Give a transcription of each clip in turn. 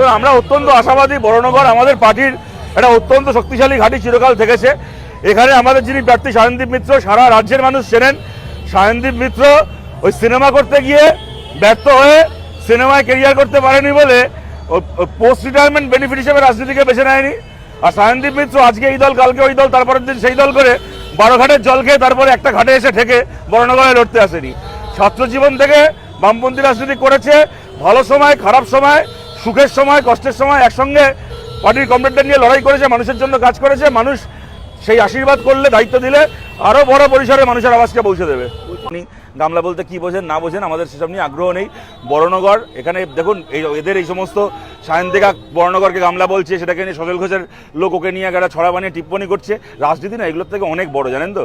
দেখুন, আমরা অত্যন্ত আশাবাদী। বড়নগর আমাদের পার্টির একটা অত্যন্ত শক্তিশালী ঘাঁটি চিরকাল থেকেছে। এখানে আমাদের যিনি প্রার্থী সায়নদীপ মিত্র, সারা রাজ্যের মানুষ চেনেন। সায়নদীপ মিত্র ওই সিনেমা করতে গিয়ে ব্যর্থ হয়ে সিনেমায় কেরিয়ার করতে পারেনি বলে পোস্ট রিটায়ারমেন্ট বেনিফিট হিসেবে রাজনীতিকে বেছে নেয়নি। আর সায়নদীপ মিত্র আজকে এই দল, কালকে ওই দল, তারপরের দিন সেই দল করে 12 ঘাটের জল খেয়ে তারপরে একটা ঘাটে এসে ঠেকে বড়নগরে লড়তে আসেনি। ছাত্র জীবন থেকে বামপন্থী রাজনীতি করেছে। ভালো সময়, খারাপ সময়, সুখের সময়, কষ্টের সময় একসঙ্গে পার্টির কমরেডদের নিয়ে লড়াই করেছে, মানুষের জন্য কাজ করেছে। মানুষ সেই আশীর্বাদ করলে, দায়িত্ব দিলে আরও বড় পরিসরে মানুষের আওয়াজকে পৌঁছে দেবে। উনি গামলা বলতে কি বোঝেন না বোঝেন, আমাদের সেসব নিয়ে আগ্রহ নেই। বড়নগর এখানে দেখুন, এদের এই সমস্ত সায়ন্তিকা বড়নগরকে গামলা বলছে, সেটাকে নিয়ে সজল ঘোষের লোক ওকে নিয়ে একটা ছড়া বানিয়ে টিপ্পনি করছে। রাজনীতি না এগুলোর থেকে অনেক বড়, জানেন তো।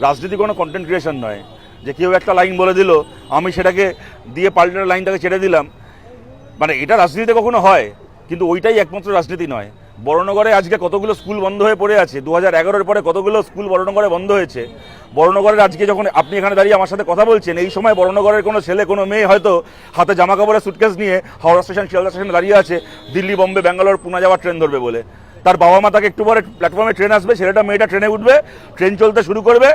রাজনীতি কোনো কন্টেন্ট ক্রিয়েশন নয় যে কেউ একটা লাইন বলে দিল, আমি সেটাকে দিয়ে পাল্টার লাইনটাকে ছেড়ে দিলাম। মানে এটা রাজনীতিতে কখনো হয়, কিন্তু ওইটাই একমাত্র রাজনীতি নয়। বড়নগরে আজকে কতগুলো স্কুল বন্ধ হয়ে পড়ে আছে। 2011-এর পরে কতগুলো স্কুল বড়নগরে বন্ধ হয়েছে। বড়নগরের আজকে যখন আপনি এখানে দাঁড়িয়ে আমার সাথে কথা বলছেন, এই সময় বড়নগরের কোনো ছেলে, কোনো মেয়ে হয়তো হাতে জামা কাপড়ের সুটকেস নিয়ে হাওড়া স্টেশন, শিয়ালদা স্টেশনে দাঁড়িয়ে আছে দিল্লি, বোম্বে, ব্যাঙ্গালোর, পুনা যাওয়ার ট্রেন ধরবে বলে। তার বাবা মা তাকে একটু পরে প্ল্যাটফর্মে ট্রেন আসবে, ছেলেটা মেয়েটা ট্রেনে উঠবে, ট্রেন চলতে শুরু করবে।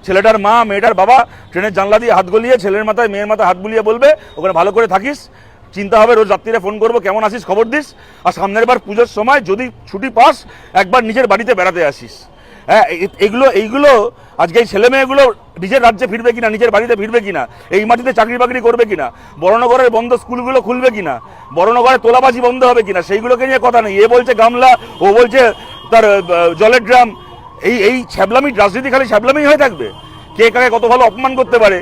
ছেলেটার মা, মেয়েটার বাবা ট্রেনের জানলা দিয়ে হাত গলিয়ে ছেলের মাথায়, মেয়ের মাথায় হাত বুলিয়ে বলবে, ওখানে ভালো করে থাকিস, চিন্তা হবে, রোজ রাত্রিরে ফোন করবো, কেমন আসিস, খবর দিস। আর সামনের বার পুজোর সময় যদি ছুটি পাস, একবার নিজের বাড়িতে বেড়াতে আসিস। হ্যাঁ, এইগুলো আজকে এই ছেলে মেয়েগুলো নিজের রাজ্যে ফিরবে কিনা, নিজের বাড়িতে ফিরবে কিনা, এই মাটিতে চাকরি বাকরি করবে কিনা, বড়নগরের বন্ধ স্কুলগুলো খুলবে কিনা, বড়নগরে তোলাবাজি বন্ধ হবে কিনা, সেইগুলোকে নিয়ে কথা নেই। এ বলছে গামলা, ও বলছে তার জলের ড্রাম। এই ছ্যাবলামি রাজনীতি খালি ছ্যাবলামি হয়ে থাকবে। কে কাকে কত ভালো অপমান করতে পারে,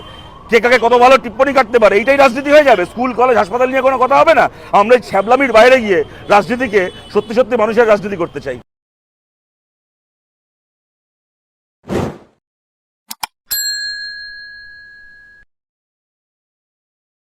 কে কাকে কত ভালো টিপ্পনি কাটতে পারে, এইটাই রাজনীতি হয়ে যাবে। স্কুল, কলেজ, হাসপাতাল নিয়ে কোনো কথা হবে না। আমরা এই ছ্যাবলামির বাইরে গিয়ে রাজনীতিকে সত্যি সত্যি মানুষের রাজনীতি করতে চাই।